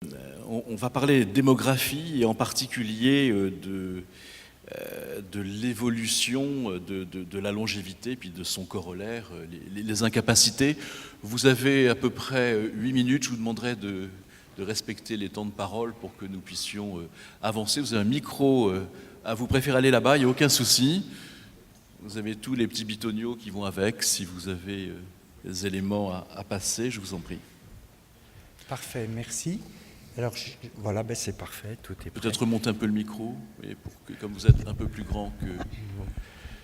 On va parler démographie et en particulier de l'évolution de la longévité puis de son corollaire, les incapacités. Vous avez à peu près 8 minutes, je vous demanderai de respecter les temps de parole pour que nous puissions avancer. Vous avez un micro à vous préférez aller là-bas, il n'y a aucun souci. Vous avez tous les petits bitoniaux qui vont avec, si vous avez des éléments à passer, je vous en prie. Parfait, merci. Alors voilà, c'est parfait, tout est prêt. Peut-être remonter un peu le micro, et pour que, comme vous êtes un peu plus grand que...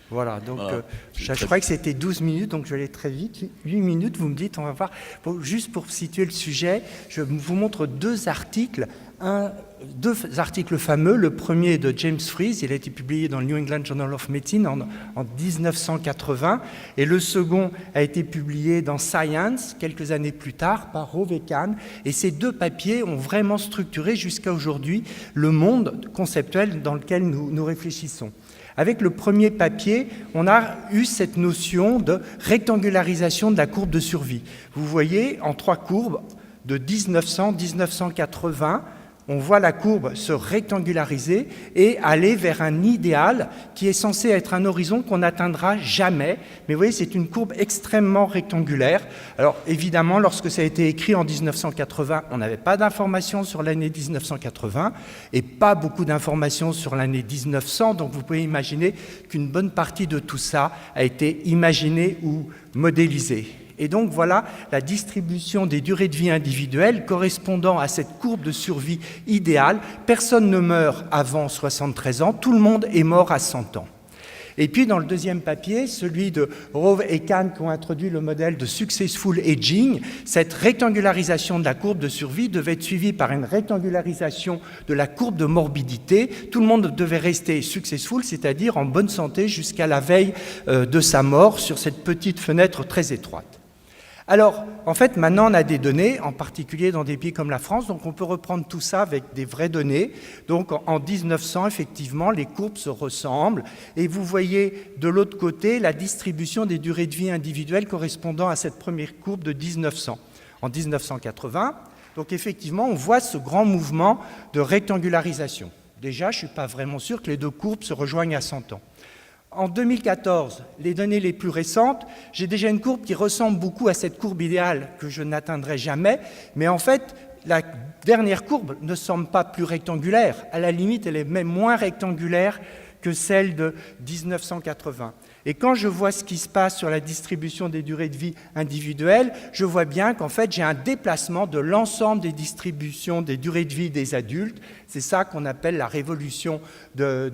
Voilà, donc voilà, je croyais que c'était 12 minutes, donc je vais aller très vite. 8 minutes, vous me dites, on va voir. Juste pour situer le sujet, je vous montre deux articles fameux. Le premier est de James Fries, il a été publié dans le New England Journal of Medicine en 1980, et le second a été publié dans Science quelques années plus tard par Rove et Kahn. Et ces deux papiers ont vraiment structuré jusqu'à aujourd'hui le monde conceptuel dans lequel nous réfléchissons. Avec le premier papier, on a eu cette notion de rectangularisation de la courbe de survie. Vous voyez, en trois courbes, de 1900-1980, on voit la courbe se rectangulariser et aller vers un idéal qui est censé être un horizon qu'on n'atteindra jamais. Mais vous voyez, c'est une courbe extrêmement rectangulaire. Alors évidemment, lorsque ça a été écrit en 1980, on n'avait pas d'informations sur l'année 1980 et pas beaucoup d'informations sur l'année 1900. Donc vous pouvez imaginer qu'une bonne partie de tout ça a été imaginée ou modélisée. Et donc voilà la distribution des durées de vie individuelles correspondant à cette courbe de survie idéale. Personne ne meurt avant 73 ans, tout le monde est mort à 100 ans. Et puis dans le deuxième papier, celui de Rove et Kahn qui ont introduit le modèle de Successful Aging, cette rectangularisation de la courbe de survie devait être suivie par une rectangularisation de la courbe de morbidité. Tout le monde devait rester successful, c'est-à-dire en bonne santé jusqu'à la veille de sa mort sur cette petite fenêtre très étroite. Alors, en fait, maintenant, on a des données, en particulier dans des pays comme la France, donc on peut reprendre tout ça avec des vraies données. Donc, en 1900, effectivement, les courbes se ressemblent, et vous voyez de l'autre côté la distribution des durées de vie individuelles correspondant à cette première courbe de 1900. En 1980, donc effectivement, on voit ce grand mouvement de rectangularisation. Déjà, je ne suis pas vraiment sûr que les deux courbes se rejoignent à 100 ans. En 2014, les données les plus récentes, j'ai déjà une courbe qui ressemble beaucoup à cette courbe idéale que je n'atteindrai jamais, mais en fait, la dernière courbe ne semble pas plus rectangulaire. À la limite, elle est même moins rectangulaire que celle de 1980. Et quand je vois ce qui se passe sur la distribution des durées de vie individuelles, je vois bien qu'en fait, j'ai un déplacement de l'ensemble des distributions des durées de vie des adultes. C'est ça qu'on appelle la révolution de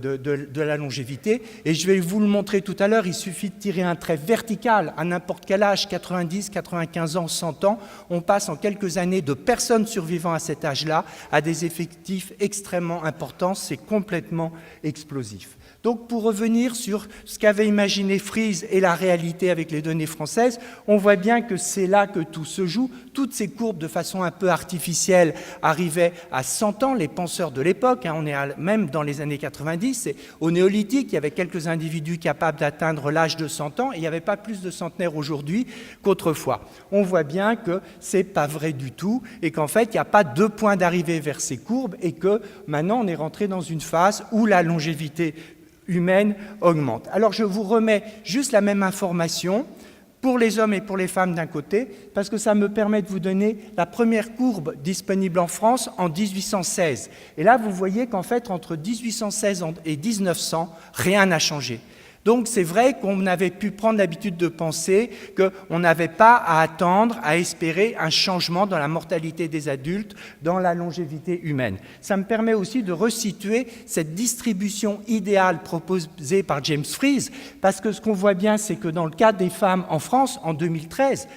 la longévité. Et je vais vous le montrer tout à l'heure, il suffit de tirer un trait vertical à n'importe quel âge, 90, 95 ans, 100 ans. On passe en quelques années de personnes survivant à cet âge-là à des effectifs extrêmement importants. C'est complètement explosif. Donc, pour revenir sur ce qu'avait imaginé Fries et la réalité avec les données françaises, on voit bien que c'est là que tout se joue. Toutes ces courbes, de façon un peu artificielle, arrivaient à 100 ans, les penseurs de l'époque. On est même dans les années 90. Au néolithique, il y avait quelques individus capables d'atteindre l'âge de 100 ans et il n'y avait pas plus de centenaires aujourd'hui qu'autrefois. On voit bien que ce n'est pas vrai du tout et qu'en fait, il n'y a pas deux points d'arrivée vers ces courbes et que maintenant, on est rentré dans une phase où la longévité humaine augmente. Alors je vous remets juste la même information pour les hommes et pour les femmes d'un côté, parce que ça me permet de vous donner la première courbe disponible en France en 1816. Et là, vous voyez qu'en fait, entre 1816 et 1900, rien n'a changé. Donc c'est vrai qu'on avait pu prendre l'habitude de penser qu'on n'avait pas à attendre, à espérer un changement dans la mortalité des adultes, dans la longévité humaine. Ça me permet aussi de resituer cette distribution idéale proposée par James Fries, parce que ce qu'on voit bien, c'est que dans le cas des femmes en France, en 2013,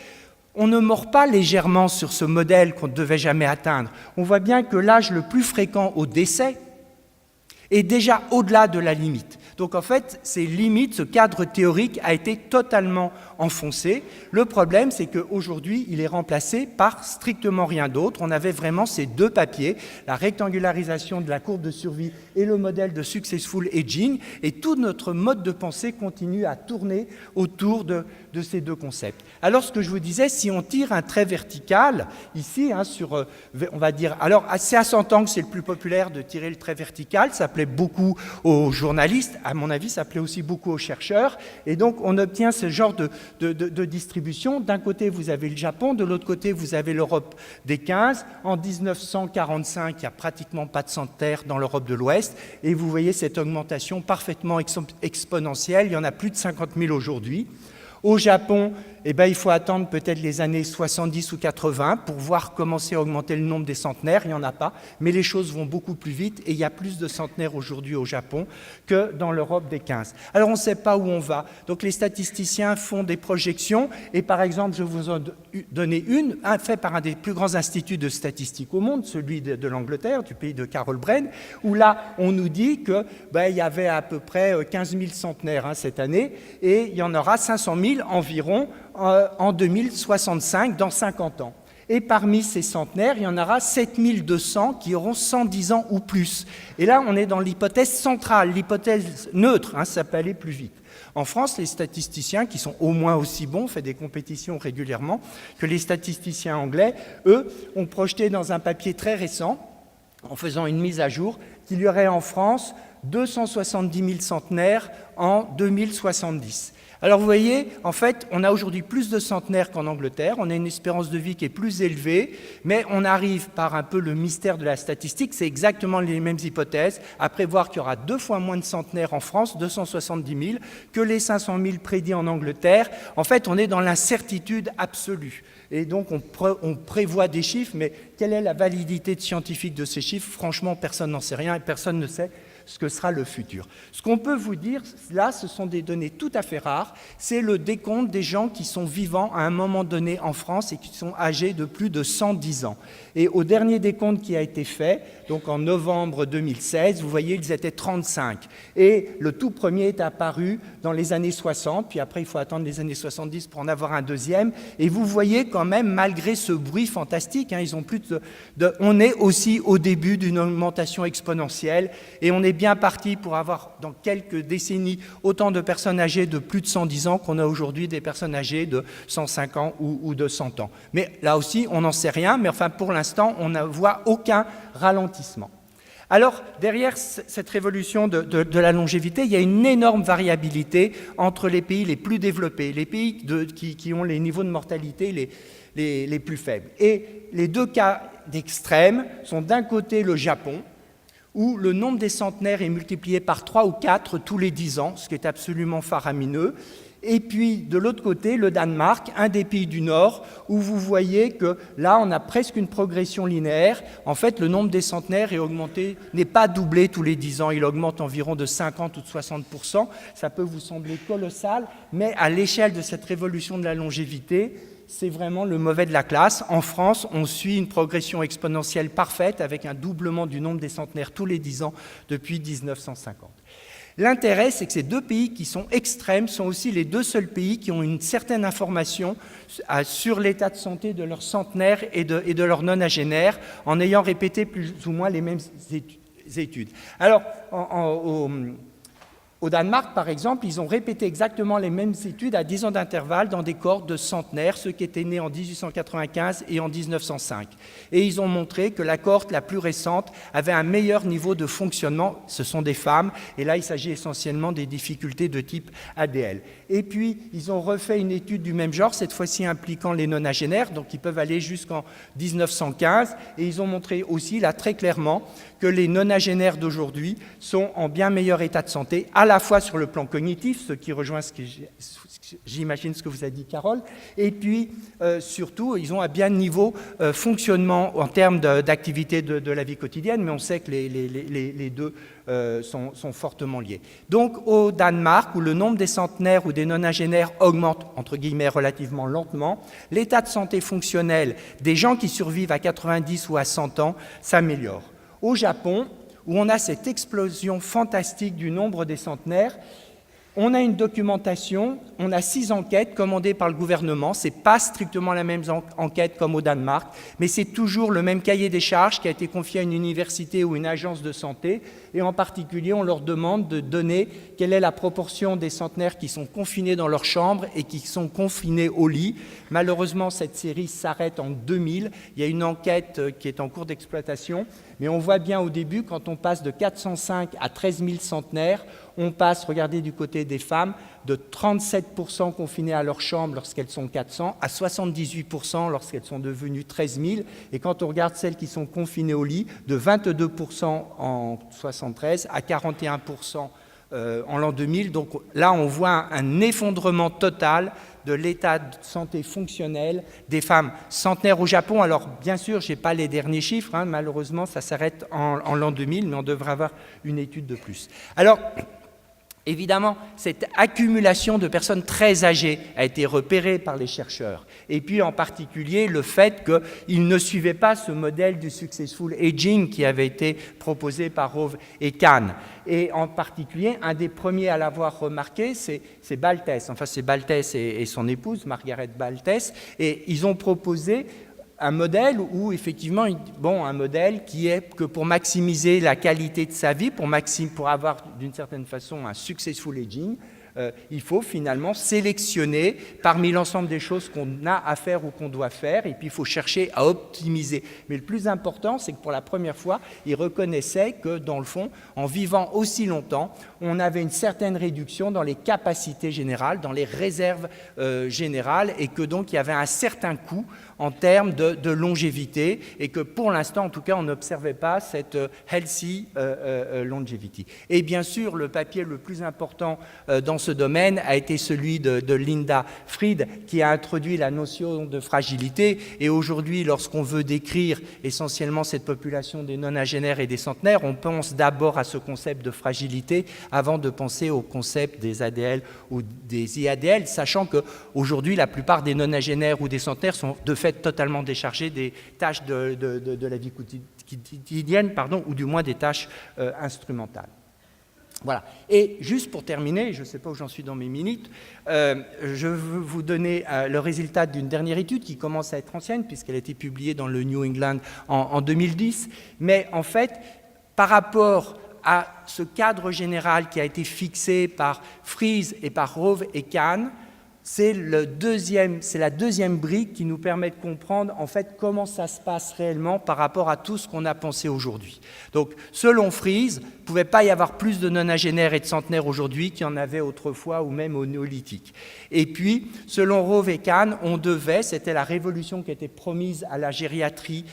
on ne mord pas légèrement sur ce modèle qu'on ne devait jamais atteindre. On voit bien que l'âge le plus fréquent au décès est déjà au-delà de la limite. Donc en fait, ces limites, ce cadre théorique a été totalement enfoncé. Le problème, c'est qu'aujourd'hui, il est remplacé par strictement rien d'autre. On avait vraiment ces deux papiers, la rectangularisation de la courbe de survie et le modèle de successful aging, et tout notre mode de pensée continue à tourner autour de ces deux concepts. Alors ce que je vous disais, si on tire un trait vertical, ici, sur, on va dire, alors c'est à 100 ans que c'est le plus populaire de tirer le trait vertical, ça plaît beaucoup aux journalistes, à mon avis ça plaît aussi beaucoup aux chercheurs, et donc on obtient ce genre de distribution. D'un côté vous avez le Japon, de l'autre côté vous avez l'Europe des 15. En 1945, il n'y a pratiquement pas de centenaire dans l'Europe de l'Ouest, et vous voyez cette augmentation parfaitement exponentielle, il y en a plus de 50 000 aujourd'hui. Au Japon, il faut attendre peut-être les années 70 ou 80 pour voir commencer à augmenter le nombre des centenaires. Il n'y en a pas, mais les choses vont beaucoup plus vite et il y a plus de centenaires aujourd'hui au Japon que dans l'Europe des 15. Alors on ne sait pas où on va. Donc les statisticiens font des projections et par exemple, je vous en donner une, fait par un des plus grands instituts de statistiques au monde, celui de l'Angleterre, du pays de Carol Bren, où là on nous dit que il y avait à peu près 15 000 centenaires cette année et il y en aura 500 000 environ en 2065, dans 50 ans. Et parmi ces centenaires, il y en aura 7200 qui auront 110 ans ou plus. Et là, on est dans l'hypothèse centrale, l'hypothèse neutre, ça peut aller plus vite. En France, les statisticiens, qui sont au moins aussi bons, on fait des compétitions régulièrement, que les statisticiens anglais, eux, ont projeté dans un papier très récent, en faisant une mise à jour, qu'il y aurait en France 270 000 centenaires en 2070. Alors vous voyez, en fait, on a aujourd'hui plus de centenaires qu'en Angleterre, on a une espérance de vie qui est plus élevée, mais on arrive par un peu le mystère de la statistique, c'est exactement les mêmes hypothèses, à prévoir qu'il y aura 2 fois moins de centenaires en France, 270 000, que les 500 000 prédits en Angleterre. En fait, on est dans l'incertitude absolue. Et donc on prévoit des chiffres, mais quelle est la validité scientifique de ces chiffres? Franchement, personne n'en sait rien et personne ne sait ce que sera le futur. Ce qu'on peut vous dire, là, ce sont des données tout à fait rares, c'est le décompte des gens qui sont vivants à un moment donné en France et qui sont âgés de plus de 110 ans. Et au dernier décompte qui a été fait, donc en novembre 2016, vous voyez, ils étaient 35. Et le tout premier est apparu dans les années 60, puis après il faut attendre les années 70 pour en avoir un deuxième. Et vous voyez quand même, malgré ce bruit fantastique, ils ont plus on est aussi au début d'une augmentation exponentielle et on est bien parti pour avoir dans quelques décennies autant de personnes âgées de plus de 110 ans qu'on a aujourd'hui des personnes âgées de 105 ans ou de 100 ans. Mais là aussi, on n'en sait rien, mais enfin pour l'instant, on ne voit aucun ralentissement. Alors, derrière cette révolution de la longévité, il y a une énorme variabilité entre les pays les plus développés, les pays qui ont les niveaux de mortalité les plus faibles. Et les deux cas d'extrême sont d'un côté le Japon, où le nombre des centenaires est multiplié par 3 ou 4 tous les 10 ans, ce qui est absolument faramineux. Et puis, de l'autre côté, le Danemark, un des pays du Nord, où vous voyez que là, on a presque une progression linéaire. En fait, le nombre des centenaires est augmenté, n'est pas doublé tous les 10 ans, il augmente environ de 50 ou de 60%. Ça peut vous sembler colossal, mais à l'échelle de cette révolution de la longévité, c'est vraiment le mauvais de la classe. En France, on suit une progression exponentielle parfaite avec un doublement du nombre des centenaires tous les 10 ans depuis 1950. L'intérêt, c'est que ces deux pays qui sont extrêmes sont aussi les deux seuls pays qui ont une certaine information sur l'état de santé de leurs centenaires et de leurs nonagénaires, en ayant répété plus ou moins les mêmes études. Alors, au Danemark, par exemple, ils ont répété exactement les mêmes études à 10 ans d'intervalle dans des cohortes de centenaires, ceux qui étaient nés en 1895 et en 1905. Et ils ont montré que la cohorte la plus récente avait un meilleur niveau de fonctionnement. Ce sont des femmes, et là, il s'agit essentiellement des difficultés de type ADL. Et puis, ils ont refait une étude du même genre, cette fois-ci impliquant les nonagénaires, donc ils peuvent aller jusqu'en 1915, et ils ont montré aussi, là, très clairement, que les nonagénaires d'aujourd'hui sont en bien meilleur état de santé, à la fois sur le plan cognitif, ce qui rejoint ce que j'imagine ce que vous a dit Carole, et puis surtout, ils ont un bien niveau fonctionnement en termes d'activité de la vie quotidienne, mais on sait que les deux sont fortement liés. Donc au Danemark, où le nombre des centenaires ou des nonagénaires augmente, entre guillemets, relativement lentement, l'état de santé fonctionnel des gens qui survivent à 90 ou à 100 ans s'améliore. Au Japon, où on a cette explosion fantastique du nombre des centenaires. On a une documentation, on a 6 enquêtes commandées par le gouvernement. Ce n'est pas strictement la même enquête comme au Danemark, mais c'est toujours le même cahier des charges qui a été confié à une université ou une agence de santé. Et en particulier, on leur demande de donner quelle est la proportion des centenaires qui sont confinés dans leur chambre et qui sont confinés au lit. Malheureusement, cette série s'arrête en 2000. Il y a une enquête qui est en cours d'exploitation. Mais on voit bien au début, quand on passe de 405 à 13 000 centenaires, on passe, regardez du côté des femmes, de 37% confinées à leur chambre lorsqu'elles sont 400 à 78% lorsqu'elles sont devenues 13 000. Et quand on regarde celles qui sont confinées au lit, de 22% en 73 à 41% en l'an 2000. Donc là, on voit un effondrement total de l'état de santé fonctionnel des femmes centenaires au Japon. Alors, bien sûr, je n'ai pas les derniers chiffres, hein, malheureusement, ça s'arrête en l'an 2000, mais on devrait avoir une étude de plus. Alors, évidemment, cette accumulation de personnes très âgées a été repérée par les chercheurs. Et puis, en particulier, le fait qu'ils ne suivaient pas ce modèle du successful aging qui avait été proposé par Rove et Kahn. Et en particulier, un des premiers à l'avoir remarqué, c'est Baltes. Enfin, c'est Baltes et son épouse, Margaret Baltes. Et ils ont proposé un modèle où, effectivement, un modèle qui est que pour maximiser la qualité de sa vie, pour avoir d'une certaine façon un successful aging, il faut finalement sélectionner parmi l'ensemble des choses qu'on a à faire ou qu'on doit faire, et puis il faut chercher à optimiser. Mais le plus important, c'est que pour la première fois, ils reconnaissaient que, dans le fond, en vivant aussi longtemps, on avait une certaine réduction dans les capacités générales, dans les réserves générales, et que donc il y avait un certain coût en termes de longévité, et que pour l'instant, en tout cas, on n'observait pas cette healthy longevity. Et bien sûr, le papier le plus important dans ce domaine a été celui de Linda Fried, qui a introduit la notion de fragilité. Et aujourd'hui, lorsqu'on veut décrire essentiellement cette population des nonagénaires et des centenaires, on pense d'abord à ce concept de fragilité avant de penser au concept des ADL ou des IADL, sachant qu'aujourd'hui, la plupart des nonagénaires ou des centenaires sont de fait totalement déchargés des tâches de la vie quotidienne, ou du moins des tâches instrumentales. Voilà. Et juste pour terminer, je ne sais pas où j'en suis dans mes minutes, je veux vous donner le résultat d'une dernière étude qui commence à être ancienne, puisqu'elle a été publiée dans le New England en 2010. Mais en fait, par rapport à ce cadre général qui a été fixé par Fries et par Rove et Kahn, c'est la deuxième brique qui nous permet de comprendre en fait comment ça se passe réellement par rapport à tout ce qu'on a pensé aujourd'hui. Donc, selon Fries, il ne pouvait pas y avoir plus de nonagénaires et de centenaires aujourd'hui qu'il y en avait autrefois ou même au néolithique. Et puis, selon Rove et Kahn, c'était la révolution qui était promise à la gériatrie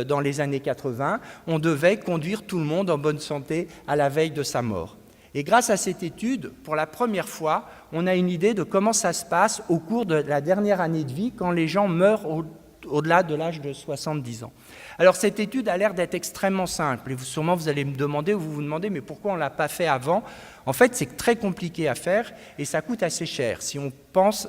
dans les années 80, on devait conduire tout le monde en bonne santé à la veille de sa mort. Et grâce à cette étude, pour la première fois, on a une idée de comment ça se passe au cours de la dernière année de vie quand les gens meurent au-delà de l'âge de 70 ans. Alors cette étude a l'air d'être extrêmement simple et sûrement vous allez me demander ou vous vous demandez mais pourquoi on ne l'a pas fait avant ? En fait, c'est très compliqué à faire et ça coûte assez cher si on pense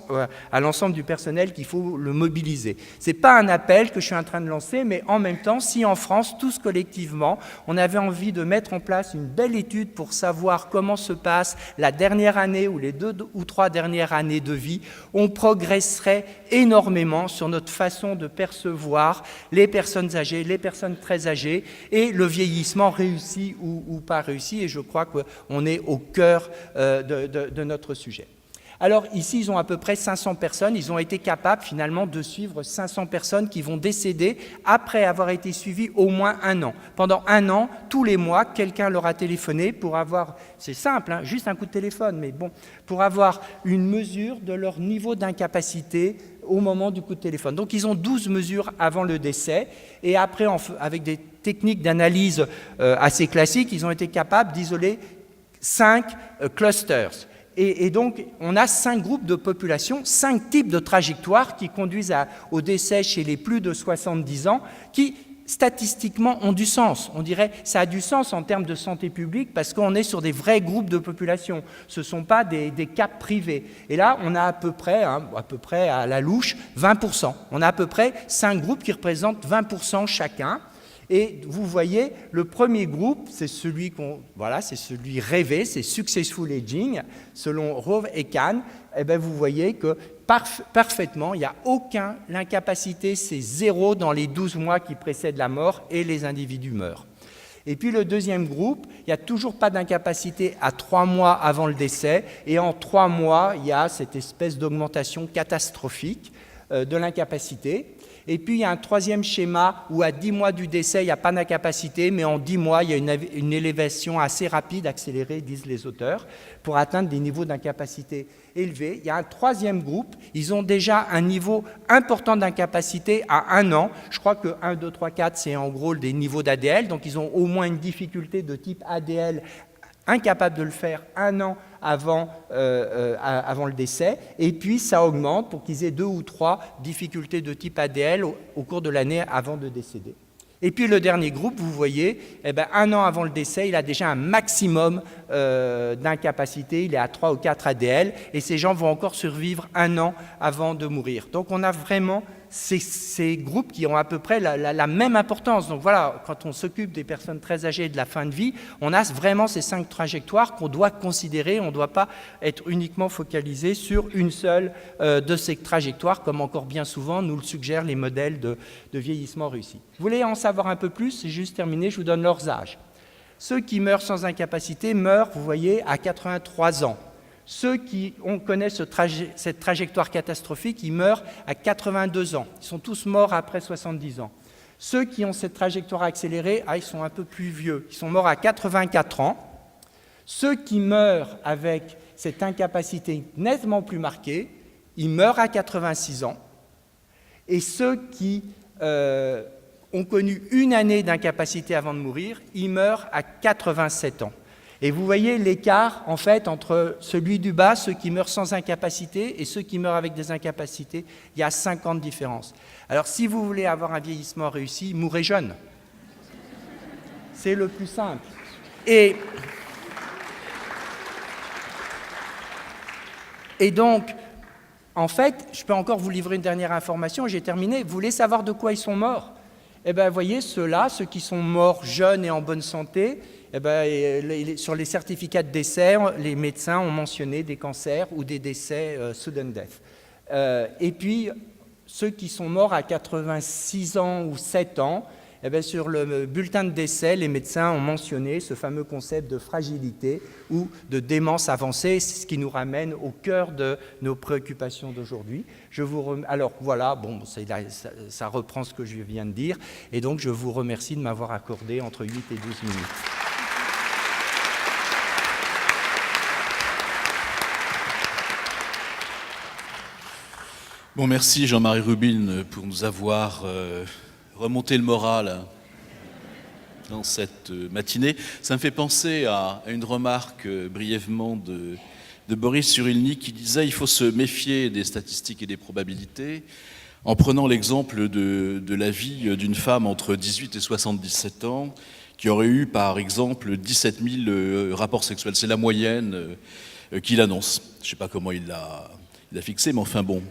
à l'ensemble du personnel qu'il faut le mobiliser. Ce n'est pas un appel que je suis en train de lancer, mais en même temps, si en France, tous collectivement, on avait envie de mettre en place une belle étude pour savoir comment se passe la dernière année ou les 2 ou 3 dernières années de vie, on progresserait énormément sur notre façon de percevoir les personnes âgées, les personnes très âgées et le vieillissement réussi ou pas réussi. Et je crois qu'on est au cœur de notre sujet. Alors ici, ils ont à peu près 500 personnes. Ils ont été capables finalement de suivre 500 personnes qui vont décéder après avoir été suivies au moins 1 an. Pendant 1 an, tous les mois, quelqu'un leur a téléphoné pour avoir, c'est simple, hein, juste un coup de téléphone, mais bon, pour avoir une mesure de leur niveau d'incapacité au moment du coup de téléphone. Donc ils ont 12 mesures avant le décès et après, avec des techniques d'analyse assez classiques, ils ont été capables d'isoler 5 clusters. Et donc, on a 5 groupes de population, 5 types de trajectoires qui conduisent au décès chez les plus de 70 ans, qui, statistiquement, ont du sens. On dirait que ça a du sens en termes de santé publique parce qu'on est sur des vrais groupes de population. Ce ne sont pas des cas privés. Et là, on a à peu près à la louche, 20%. On a à peu près 5 groupes qui représentent 20% chacun. Et vous voyez, le premier groupe, c'est celui c'est celui rêvé, c'est Successful Aging, selon Rove et Kahn. Eh bien, vous voyez que parfaitement, il n'y a l'incapacité, c'est 0 dans les 12 mois qui précèdent la mort et les individus meurent. Et puis le deuxième groupe, il n'y a toujours pas d'incapacité à 3 mois avant le décès, et en 3 mois, il y a cette espèce d'augmentation catastrophique de l'incapacité. Et puis, il y a un troisième schéma où à 10 mois du décès, il n'y a pas d'incapacité, mais en 10 mois, il y a une élévation assez rapide, accélérée, disent les auteurs, pour atteindre des niveaux d'incapacité élevés. Il y a un troisième groupe, ils ont déjà un niveau important d'incapacité à 1 an. Je crois que 1, 2, 3, 4, c'est en gros des niveaux d'ADL, donc ils ont au moins une difficulté de type ADL, incapable de le faire 1 an avant le décès, et puis ça augmente pour qu'ils aient 2 ou 3 difficultés de type ADL au cours de l'année avant de décéder. Et puis le dernier groupe, vous voyez, 1 an avant le décès, il a déjà un maximum d'incapacité, il est à 3 ou 4 ADL, et ces gens vont encore survivre 1 an avant de mourir. Donc on a vraiment ces groupes qui ont à peu près la même importance. Donc voilà, quand on s'occupe des personnes très âgées de la fin de vie, on a vraiment ces 5 trajectoires qu'on doit considérer. On ne doit pas être uniquement focalisé sur une seule de ces trajectoires, comme encore bien souvent nous le suggèrent les modèles de vieillissement réussi. Vous voulez en savoir un peu plus? C'est juste terminé, je vous donne leurs âges. Ceux qui meurent sans incapacité meurent, vous voyez, à 83 ans. Ceux qui connaissent cette trajectoire catastrophique, ils meurent à 82 ans. Ils sont tous morts après 70 ans. Ceux qui ont cette trajectoire accélérée, ils sont un peu plus vieux. Ils sont morts à 84 ans. Ceux qui meurent avec cette incapacité nettement plus marquée, ils meurent à 86 ans. Et ceux qui ont connu 1 année d'incapacité avant de mourir, ils meurent à 87 ans. Et vous voyez l'écart, en fait, entre celui du bas, ceux qui meurent sans incapacité, et ceux qui meurent avec des incapacités. Il y a 5 ans de différence. Alors, si vous voulez avoir un vieillissement réussi, mourrez jeune. C'est le plus simple. Et donc, en fait, je peux encore vous livrer une dernière information, j'ai terminé. Vous voulez savoir de quoi ils sont morts? Eh bien, vous voyez, ceux-là, ceux qui sont morts jeunes et en bonne santé, eh bien, sur les certificats de décès, les médecins ont mentionné des cancers ou des décès sudden death. Et puis, ceux qui sont morts à 86 ans ou 7 ans, eh bien, sur le bulletin de décès, les médecins ont mentionné ce fameux concept de fragilité ou de démence avancée, c'est ce qui nous ramène au cœur de nos préoccupations d'aujourd'hui. Alors voilà, bon, ça reprend ce que je viens de dire, et donc je vous remercie de m'avoir accordé entre 8 et 12 minutes. Bon, merci Jean-Marie Rubin pour nous avoir remonté le moral dans cette matinée. Ça me fait penser à une remarque brièvement de Boris Cyrulnik qui disait « Il faut se méfier des statistiques et des probabilités » en prenant l'exemple de la vie d'une femme entre 18 et 77 ans qui aurait eu par exemple 17 000 rapports sexuels. C'est la moyenne qu'il annonce. Je ne sais pas comment il l'a fixé, mais enfin bon.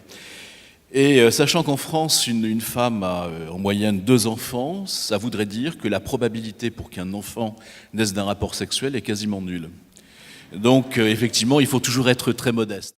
Et sachant qu'en France, une femme a en moyenne 2 enfants, ça voudrait dire que la probabilité pour qu'un enfant naisse d'un rapport sexuel est quasiment nulle. Donc effectivement, il faut toujours être très modeste.